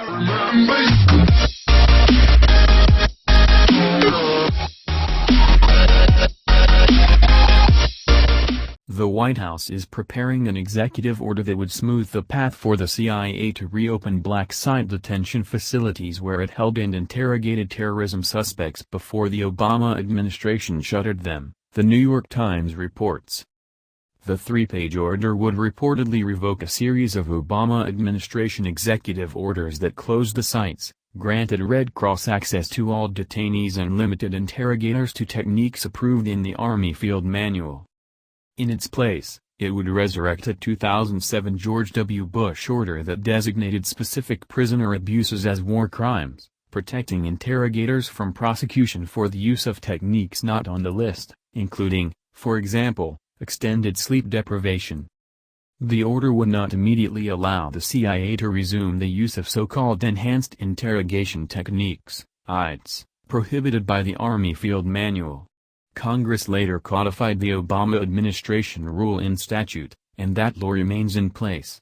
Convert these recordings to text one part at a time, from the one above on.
The White House is preparing an executive order that would smooth the path for the CIA to reopen black site detention facilities where it held and interrogated terrorism suspects before the Obama administration shuttered them, The New York Times reports. The three-page order would reportedly revoke a series of Obama administration executive orders that closed the sites, granted Red Cross access to all detainees and limited interrogators to techniques approved in the Army Field Manual. In its place, it would resurrect a 2007 George W. Bush order that designated specific prisoner abuses as war crimes, protecting interrogators from prosecution for the use of techniques not on the list, including, for example, extended sleep deprivation. The order would not immediately allow the CIA to resume the use of so-called enhanced interrogation techniques, ITs, prohibited by the Army Field Manual. Congress later codified the Obama administration rule in statute, and that law remains in place.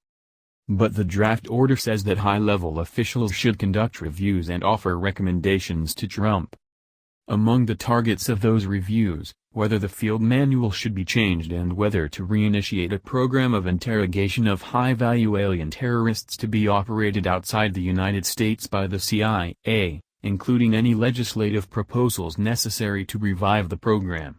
But the draft order says that high-level officials should conduct reviews and offer recommendations to Trump. Among the targets of those reviews, whether the field manual should be changed and whether to reinitiate a program of interrogation of high-value alien terrorists to be operated outside the United States by the CIA, including any legislative proposals necessary to revive the program.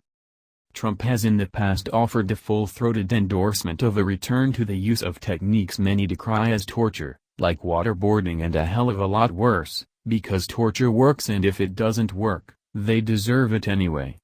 Trump has in the past offered the full-throated endorsement of a return to the use of techniques many decry as torture, like waterboarding and a hell of a lot worse, because torture works and if it doesn't work, they deserve it anyway.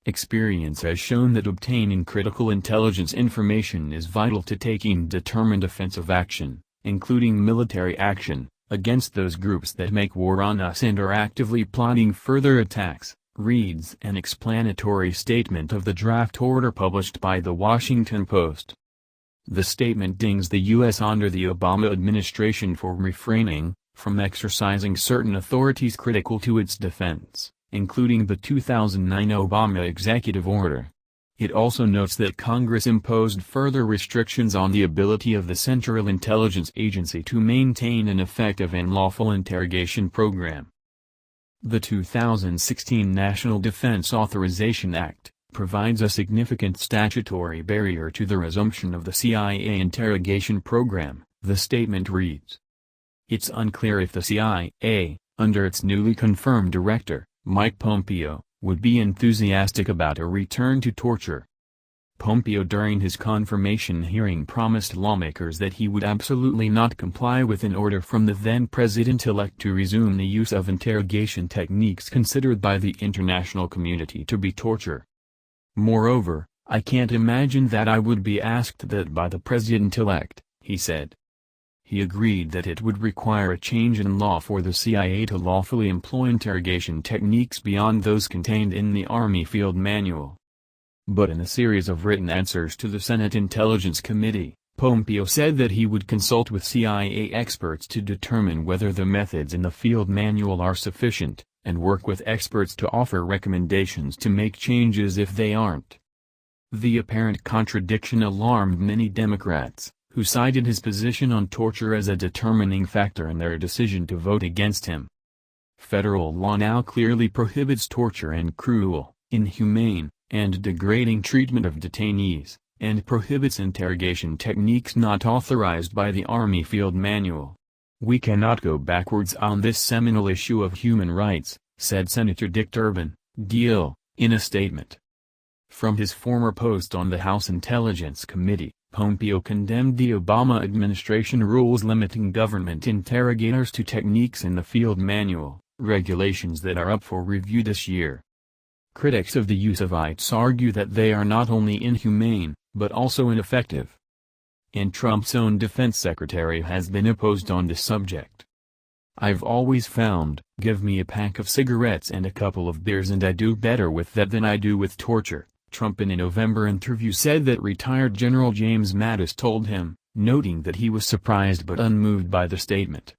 Experience has shown that obtaining critical intelligence information is vital to taking determined offensive action, including military action, against those groups that make war on us and are actively plotting further attacks, reads an explanatory statement of the draft order published by The Washington Post. The statement dings the U.S. under the Obama administration for refraining from exercising certain authorities critical to its defense, including the 2009 Obama executive order. It also notes that Congress imposed further restrictions on the ability of the Central Intelligence Agency to maintain an effective and lawful interrogation program. The 2016 National Defense Authorization Act provides a significant statutory barrier to the resumption of the CIA interrogation program, the statement reads. It's unclear if the CIA, under its newly confirmed director, Mike Pompeo, would be enthusiastic about a return to torture. Pompeo during his confirmation hearing promised lawmakers that he would absolutely not comply with an order from the then-president-elect to resume the use of interrogation techniques considered by the international community to be torture. Moreover, I can't imagine that I would be asked that by the president-elect, he said. He agreed that it would require a change in law for the CIA to lawfully employ interrogation techniques beyond those contained in the Army Field Manual. But in a series of written answers to the Senate Intelligence Committee, Pompeo said that he would consult with CIA experts to determine whether the methods in the Field Manual are sufficient, and work with experts to offer recommendations to make changes if they aren't. The apparent contradiction alarmed many Democrats, who cited his position on torture as a determining factor in their decision to vote against him. Federal law now clearly prohibits torture and cruel, inhumane, and degrading treatment of detainees, and prohibits interrogation techniques not authorized by the Army Field Manual. We cannot go backwards on this seminal issue of human rights, said Senator Dick Durbin, D.L., in a statement. From his former post on the House Intelligence Committee, Pompeo condemned the Obama administration rules limiting government interrogators to techniques in the Field Manual, regulations that are up for review this year. Critics of the use of ITs argue that they are not only inhumane, but also ineffective. And Trump's own defense secretary has been opposed on this subject. I've always found, give me a pack of cigarettes and a couple of beers and I do better with that than I do with torture, Trump in a November interview said that retired General James Mattis told him, noting that he was surprised but unmoved by the statement.